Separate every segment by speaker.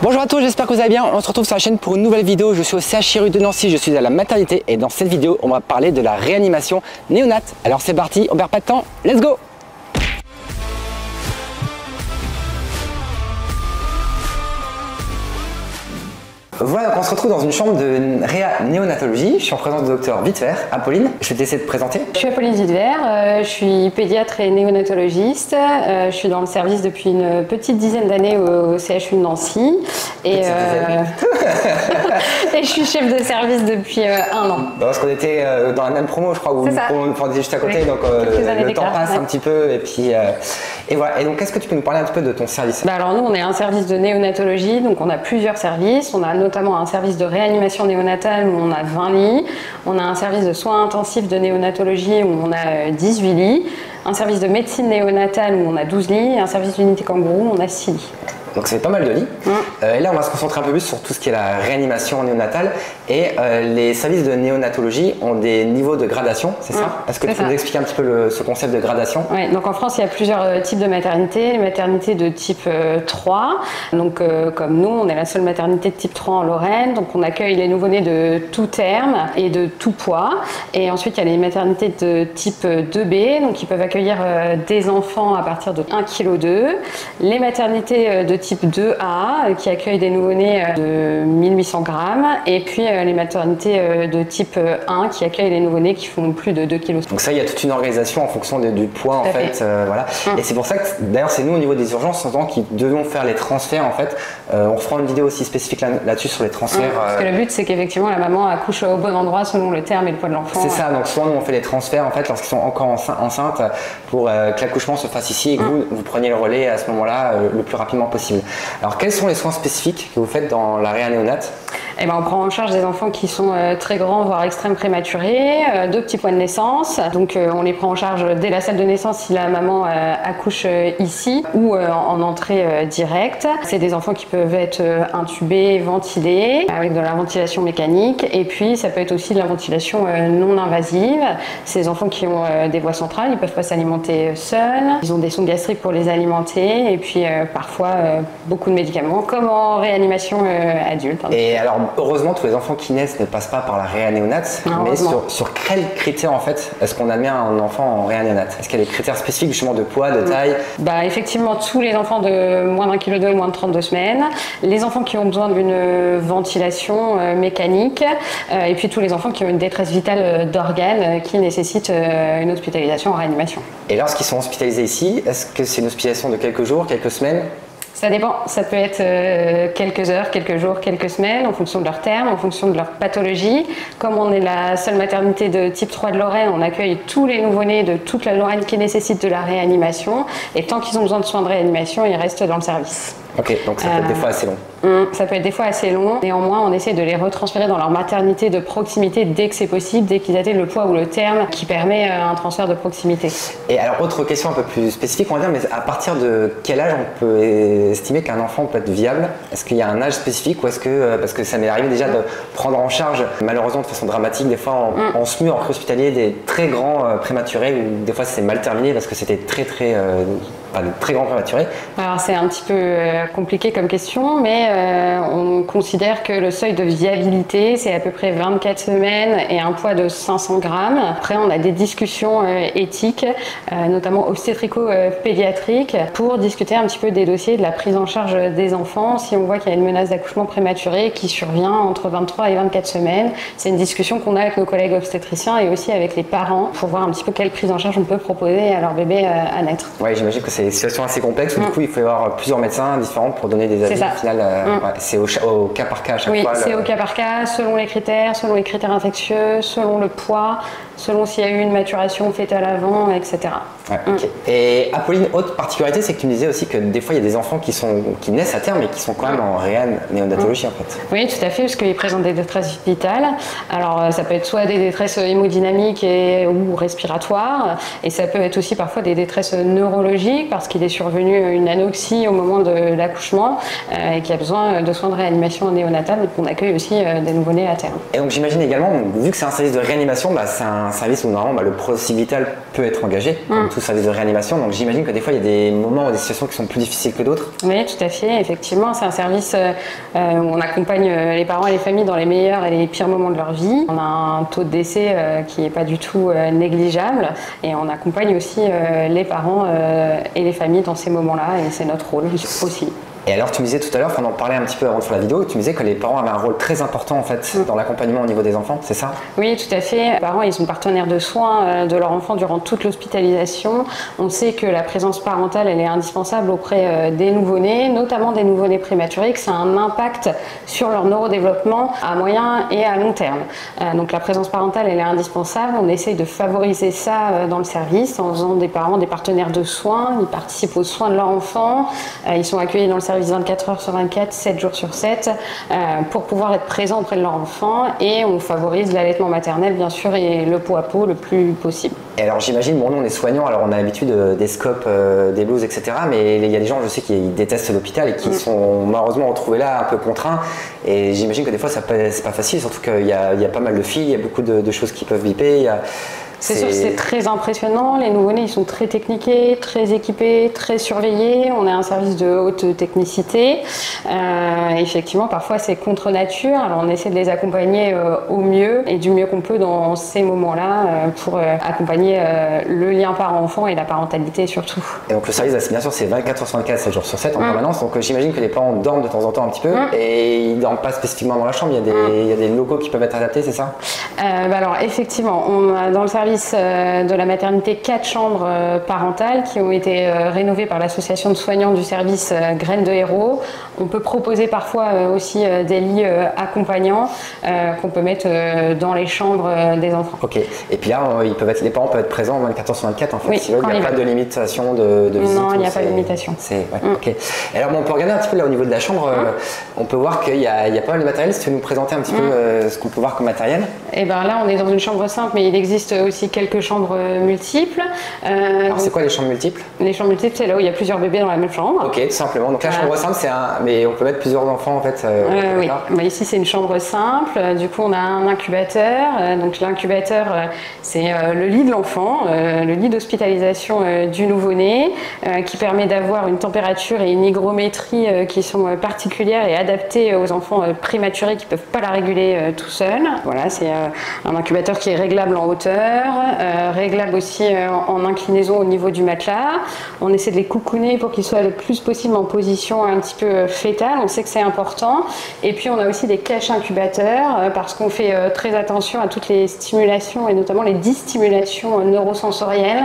Speaker 1: Bonjour à tous, j'espère que vous allez bien. On se retrouve sur la chaîne pour une nouvelle vidéo. Je suis au CHRU de Nancy, je suis à la maternité et dans cette vidéo, on va parler de la réanimation néonate. Alors c'est parti, on perd pas de temps, let's go! Voilà, on se retrouve dans une chambre de néonatologie. Je suis en présence du docteur Wittwer. Apolline, je vais te laisser te présenter.
Speaker 2: Je suis Apolline Wittwer, je suis pédiatre et néonatologiste. Je suis dans le service depuis une petite dizaine d'années au CHU de Nancy. Et je suis chef de service depuis un an.
Speaker 1: Parce qu'on était dans la même promo, je crois, où on était juste à côté, oui, donc le temps passe un petit peu. Et puis et voilà. Et donc, est-ce que tu peux nous parler un petit peu de ton service?
Speaker 2: Alors nous, on est un service de néonatologie, donc on a plusieurs services. On a notamment un service de réanimation néonatale où on a 20 lits. On a un service de soins intensifs de néonatologie où on a 18 lits. Un service de médecine néonatale où on a 12 lits. Et un service d'unité kangourou où on a 6 lits.
Speaker 1: Donc c'est pas mal de lits. Et là, on va se concentrer un peu plus sur tout ce qui est la réanimation néonatale. Et les services de néonatologie ont des niveaux de gradation, c'est ça? Est-ce que tu peux nous expliquer un petit peu ce concept de gradation?
Speaker 2: Oui, donc en France, il y a plusieurs types de maternités. Les maternités de type 3. Donc comme nous, on est la seule maternité de type 3 en Lorraine. Donc on accueille les nouveau-nés de tout terme et de tout poids. Et ensuite, il y a les maternités de type 2B, donc qui peuvent accueillir des enfants à partir de 1,2 kg. Les maternités de type 2A qui accueillent des nouveau-nés de 1800 grammes et puis les maternités de type 1 qui accueillent les nouveau-nés qui font plus de 2 kg.
Speaker 1: Donc ça, il y a toute une organisation en fonction du poids en fait. Voilà. Et c'est pour ça que d'ailleurs c'est nous au niveau des urgences qui devons faire les transferts en fait. On fera une vidéo aussi spécifique là-dessus sur les transferts.
Speaker 2: Parce que le but c'est qu'effectivement la maman accouche au bon endroit selon le terme et le poids de l'enfant.
Speaker 1: C'est ça, donc souvent nous on fait les transferts en fait lorsqu'ils sont encore enceintes pour que l'accouchement se fasse ici et que vous preniez le relais à ce moment-là le plus rapidement possible. Alors quels sont les soins spécifiques que vous faites dans la réa néonate?
Speaker 2: Eh ben, on prend en charge des enfants qui sont très grands, voire extrêmes prématurés, 2 petits points de naissance. Donc on les prend en charge dès la salle de naissance si la maman accouche ici ou en entrée directe. C'est des enfants qui peuvent être intubés, ventilés, avec de la ventilation mécanique. Et puis ça peut être aussi de la ventilation non invasive. C'est des enfants qui ont des voies centrales, ils ne peuvent pas s'alimenter seuls. Ils ont des sondes gastriques pour les alimenter. Et puis parfois beaucoup de médicaments, comme en réanimation adulte.
Speaker 1: Et alors, heureusement, tous les enfants qui naissent ne passent pas par la réa néonate, mais sur quels critères en fait est-ce qu'on admet un enfant en réa néonate? Est-ce qu'il y a des critères spécifiques justement de poids, de taille?
Speaker 2: Effectivement, tous les enfants de moins d'1,2 kg et moins de 32 semaines, les enfants qui ont besoin d'une ventilation mécanique, et puis tous les enfants qui ont une détresse vitale d'organes qui nécessitent une hospitalisation en réanimation.
Speaker 1: Et lorsqu'ils sont hospitalisés ici, est-ce que c'est une hospitalisation de quelques jours, quelques semaines?
Speaker 2: Ça dépend, ça peut être quelques heures, quelques jours, quelques semaines, en fonction de leur terme, en fonction de leur pathologie. Comme on est la seule maternité de type 3 de Lorraine, on accueille tous les nouveau-nés de toute la Lorraine qui nécessitent de la réanimation. Et tant qu'ils ont besoin de soins de réanimation, ils restent dans le service.
Speaker 1: Ok, donc ça peut être des fois assez long.
Speaker 2: Ça peut être des fois assez long. Néanmoins, on essaie de les retransférer dans leur maternité de proximité dès que c'est possible, dès qu'ils atteignent le poids ou le terme qui permet un transfert de proximité. Et
Speaker 1: alors, autre question un peu plus spécifique, on va dire, mais à partir de quel âge on peut estimer qu'un enfant peut être viable? Est-ce qu'il y a un âge spécifique ou est-ce que, parce que ça m'est arrivé déjà de prendre en charge, malheureusement de façon dramatique, des fois en SMU, en hospitalier, des très grands prématurés, où des fois c'est mal terminé parce que c'était très grands prématurés.
Speaker 2: Alors c'est un petit peu compliqué comme question, mais on considère que le seuil de viabilité c'est à peu près 24 semaines et un poids de 500 grammes. Après on a des discussions éthiques, notamment obstétrico-pédiatriques, pour discuter un petit peu des dossiers de la prise en charge des enfants si on voit qu'il y a une menace d'accouchement prématuré qui survient entre 23 et 24 semaines. C'est une discussion qu'on a avec nos collègues obstétriciens et aussi avec les parents pour voir un petit peu quelle prise en charge on peut proposer à leur bébé à naître.
Speaker 1: Oui, j'imagine que c'est une situation assez complexe où du coup il faut y avoir plusieurs médecins différents pour donner des avis. Au final, c'est au cas par cas à chaque fois.
Speaker 2: Oui, c'est au cas par cas, selon les critères infectieux, selon le poids, selon s'il y a eu une maturation fœtale avant, etc.
Speaker 1: Ouais, okay. Et Apolline, autre particularité, c'est que tu me disais aussi que des fois il y a des enfants qui naissent à terme mais qui sont quand même en réa néonatologie en fait.
Speaker 2: Oui, tout à fait, parce qu'ils présentent des détresses vitales. Alors ça peut être soit des détresses hémodynamiques ou respiratoires, et ça peut être aussi parfois des détresses neurologiques parce qu'il est survenu une anoxie au moment de l'accouchement et qu'il y a besoin de soins de réanimation néonatale. Donc on accueille aussi des nouveau-nés à terme.
Speaker 1: Et donc j'imagine également, vu que c'est un service de réanimation, c'est un service où normalement le pronostic vital peut être engagé, comme tout service de réanimation, donc j'imagine que des fois il y a des moments ou des situations qui sont plus difficiles que d'autres.
Speaker 2: Oui, tout à fait, effectivement, c'est un service où on accompagne les parents et les familles dans les meilleurs et les pires moments de leur vie. On a un taux de décès qui n'est pas du tout négligeable et on accompagne aussi les parents et les familles dans ces moments-là et c'est notre rôle aussi.
Speaker 1: Et alors tu me disais tout à l'heure, on en parlait un petit peu avant de faire la vidéo, tu me disais que les parents avaient un rôle très important en fait dans l'accompagnement au niveau des enfants, c'est ça?
Speaker 2: Oui, tout à fait. Les parents, ils sont partenaires de soins de leur enfant durant toute l'hospitalisation. On sait que la présence parentale, elle est indispensable auprès des nouveau-nés, notamment des nouveau-nés prématurés, que ça a un impact sur leur neurodéveloppement à moyen et à long terme. Donc la présence parentale, elle est indispensable. On essaye de favoriser ça dans le service en faisant des parents des partenaires de soins. Ils participent aux soins de leur enfant. Ils sont accueillis dans le service 24 heures sur 24, 7 jours sur 7, pour pouvoir être présents auprès de leur enfant et on favorise l'allaitement maternel bien sûr et le pot à pot le plus possible.
Speaker 1: Et alors j'imagine, bon nous on est soignants, alors on a l'habitude des scopes, des blouses, etc. Mais il y a des gens, je sais, qui détestent l'hôpital et qui sont malheureusement retrouvés là un peu contraints. Et j'imagine que des fois c'est pas facile, surtout qu'il y a pas mal de filles, il y a beaucoup de choses qui peuvent biper.
Speaker 2: C'est sûr que c'est très impressionnant, les nouveau-nés ils sont très techniqués, très équipés, très surveillés, on a un service de haute technicité. Effectivement parfois c'est contre nature, alors on essaie de les accompagner au mieux et du mieux qu'on peut dans ces moments-là pour accompagner le lien parent-enfant et la parentalité surtout.
Speaker 1: Et donc le service bien sûr c'est 24 sur 24, 7 jours sur 7 en permanence, donc j'imagine que les parents dorment de temps en temps un petit peu et ils dorment pas spécifiquement dans la chambre, il y a des locaux qui peuvent être adaptés, c'est ça?
Speaker 2: Alors effectivement, on a dans le service de la maternité 4 chambres parentales qui ont été rénovées par l'association de soignants du service Graines de Héros. On peut proposer parfois aussi des lits accompagnants qu'on peut mettre dans les chambres des enfants.
Speaker 1: Ok, et puis là les parents peuvent être présents 24 heures sur 24 en fait,
Speaker 2: oui,
Speaker 1: il n'y a pas de limitation de visite.
Speaker 2: Non, il n'y a pas de limitation.
Speaker 1: Ok. Et alors on peut regarder un petit peu là au niveau de la chambre, on peut voir qu'il y a pas mal de matériel, si tu veux nous présenter un petit peu ce qu'on peut voir comme matériel.
Speaker 2: Et bien là on est dans une chambre simple mais il existe aussi quelques chambres multiples.
Speaker 1: Alors c'est quoi les chambres multiples?
Speaker 2: Les chambres multiples c'est là où il y a plusieurs bébés dans la même chambre.
Speaker 1: Ok, tout simplement. Donc la chambre simple c'est mais on peut mettre plusieurs enfants en fait.
Speaker 2: Oui, ici c'est une chambre simple, du coup on a un incubateur, donc l'incubateur c'est le lit de l'enfant, le lit d'hospitalisation du nouveau-né qui permet d'avoir une température et une hygrométrie qui sont particulières et adaptées aux enfants prématurés qui ne peuvent pas la réguler tout seuls. Voilà, c'est un incubateur qui est réglable en hauteur, réglable aussi en inclinaison au niveau du matelas. On essaie de les coucouner pour qu'ils soient le plus possible en position un petit peu fétale, on sait que c'est important. Et puis on a aussi des caches incubateurs parce qu'on fait très attention à toutes les stimulations et notamment les dystimulations neurosensorielles,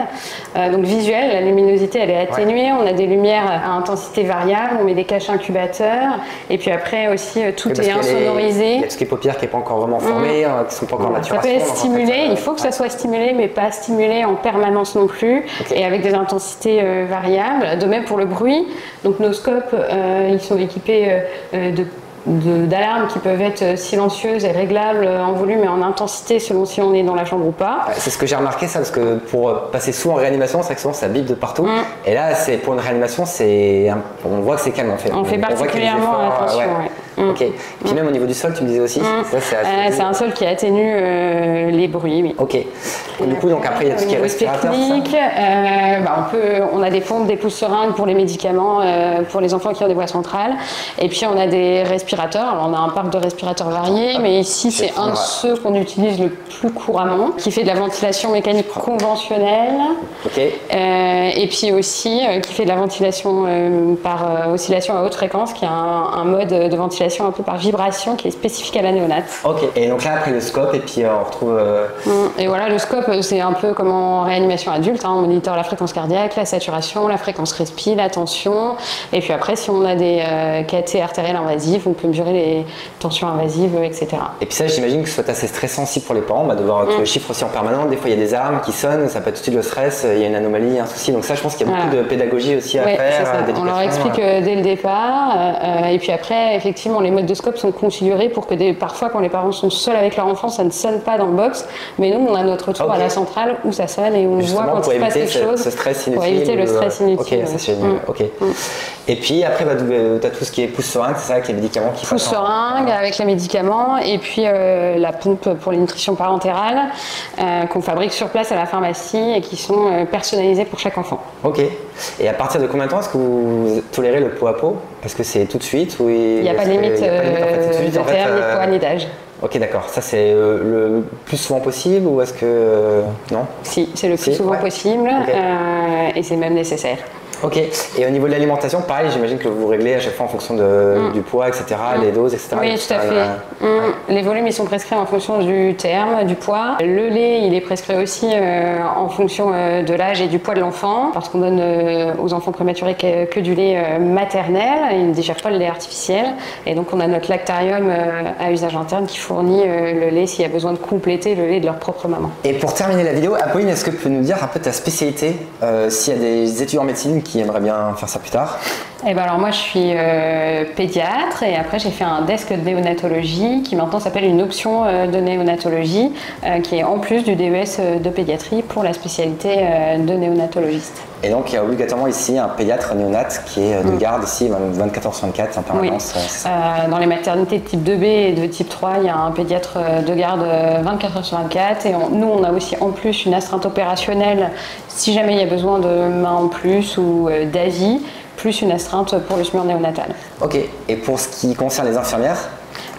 Speaker 2: donc visuelles, la luminosité elle est atténuée, on a des lumières à intensité variable, on met des caches incubateurs et puis après aussi tout est insonorisé.
Speaker 1: Il y a tout ce qui est paupières qui n'est pas encore vraiment formé, qui ne sont pas encore maturation.
Speaker 2: Ça peut être stimulé, il faut que ça soit stimulé mais pas stimulé en permanence non plus et avec des intensités variables. De même pour le bruit, donc nos scopes ils sont équipés d'alarmes qui peuvent être silencieuses et réglables en volume et en intensité selon si on est dans la chambre ou pas.
Speaker 1: C'est ce que j'ai remarqué ça, parce que pour passer souvent en réanimation, c'est vrai que souvent ça bip de partout. Et là, pour une réanimation, on voit que c'est calme en fait.
Speaker 2: On fait particulièrement attention.
Speaker 1: Ok. Et puis même au niveau du sol, tu me disais aussi.
Speaker 2: C'est un sol qui atténue les bruits. Oui.
Speaker 1: Ok. Et du coup, donc après, il y a tout ce qui est respirateur.
Speaker 2: On a des pompes, des pouces-seringues pour les médicaments, pour les enfants qui ont des voies centrales. Et puis on a des respirateurs. Alors on a un parc de respirateurs variés, mais ici c'est un de ceux qu'on utilise le plus couramment, qui fait de la ventilation mécanique conventionnelle.
Speaker 1: Ok.
Speaker 2: Et puis aussi qui fait de la ventilation par oscillation à haute fréquence, qui est un mode de ventilation un peu par vibration qui est spécifique à la néonate.
Speaker 1: Ok, et donc là après le scope et puis on retrouve...
Speaker 2: Et voilà, le scope c'est un peu comme en réanimation adulte, on monitor la fréquence cardiaque, la saturation, la fréquence respi, la tension, et puis après si on a des cathés artérielles invasives, on peut mesurer les tensions invasives, etc. Et
Speaker 1: puis ça j'imagine que ce soit assez stressant aussi pour les parents, de voir tous les chiffres aussi en permanence, des fois il y a des alarmes qui sonnent, ça peut être tout de suite le stress, il y a une anomalie, un souci, donc ça je pense qu'il y a beaucoup de pédagogie aussi à faire.
Speaker 2: On leur explique dès le départ, et puis après effectivement justement les modes de scope sont configurés pour que parfois quand les parents sont seuls avec leur enfant, ça ne sonne pas dans le box, mais nous on a notre tour à la centrale où ça sonne et on voit quand il passe quelque chose
Speaker 1: pour éviter le stress inutile.
Speaker 2: Ok,
Speaker 1: ça c'est génial. Ok. Et puis après, tu as tout ce qui est pousse-seringue, c'est ça, avec les médicaments qui
Speaker 2: pousse-seringue avec les médicaments, et puis la pompe pour les nutritions parentérales qu'on fabrique sur place à la pharmacie et qui sont personnalisées pour chaque enfant.
Speaker 1: Ok. Et à partir de combien de temps est-ce que vous tolérez le pot à pot? Est-ce que c'est tout de suite ou
Speaker 2: il n'y a pas de limite de terme, ni de poids, ni d'âge.
Speaker 1: Ok, d'accord. Ça, c'est le plus souvent possible ou est-ce que... non?
Speaker 2: Si, c'est le plus souvent possible et c'est même nécessaire.
Speaker 1: Ok, et au niveau de l'alimentation, pareil, j'imagine que vous réglez à chaque fois en fonction du poids, etc., les doses, etc.
Speaker 2: Oui, tout à fait. Les volumes, ils sont prescrits en fonction du terme, du poids. Le lait, il est prescrit aussi en fonction de l'âge et du poids de l'enfant, parce qu'on donne aux enfants prématurés que du lait maternel, ils ne digèrent pas le lait artificiel, et donc on a notre lactarium à usage interne qui fournit le lait s'il y a besoin de compléter le lait de leur propre maman.
Speaker 1: Et pour terminer la vidéo, Apolline, est-ce que tu peux nous dire un peu ta spécialité, s'il y a des étudiants en médecine qui aimeraient bien faire ça plus tard?
Speaker 2: Eh ben alors moi je suis pédiatre et après j'ai fait un desk de néonatologie qui maintenant s'appelle une option de néonatologie qui est en plus du DES de pédiatrie pour la spécialité de néonatologiste.
Speaker 1: Et donc il y a obligatoirement ici un pédiatre néonate qui est de garde ici 24h/24 en permanence.
Speaker 2: Oui. Dans les maternités de type 2B et de type 3, il y a un pédiatre de garde 24h/24 et nous on a aussi en plus une astreinte opérationnelle si jamais il y a besoin de mains en plus ou d'avis, plus une astreinte pour le SMUR néonatal.
Speaker 1: Ok, et pour ce qui concerne les infirmières?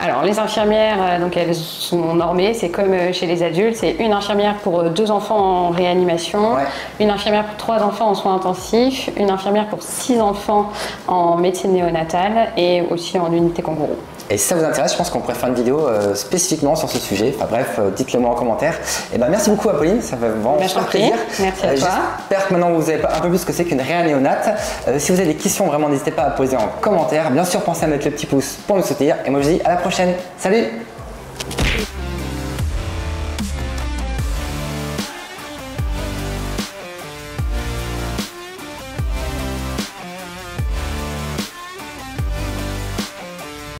Speaker 2: Alors les infirmières, donc elles sont normées, c'est comme chez les adultes, c'est une infirmière pour 2 enfants en réanimation, une infirmière pour 3 enfants en soins intensifs, une infirmière pour 6 enfants en médecine néonatale et aussi en unité kangourou.
Speaker 1: Et si ça vous intéresse, je pense qu'on pourrait faire une vidéo spécifiquement sur ce sujet. Enfin bref, dites-le moi en commentaire. Et ben merci beaucoup Apolline, ça fait vraiment super plaisir.
Speaker 2: Merci à toi.
Speaker 1: J'espère que maintenant vous savez un peu plus ce que c'est qu'une réa néonate. Si vous avez des questions, vraiment n'hésitez pas à poser en commentaire. Bien sûr, pensez à mettre le petit pouce pour nous soutenir. Et moi je vous dis à la prochaine. Salut!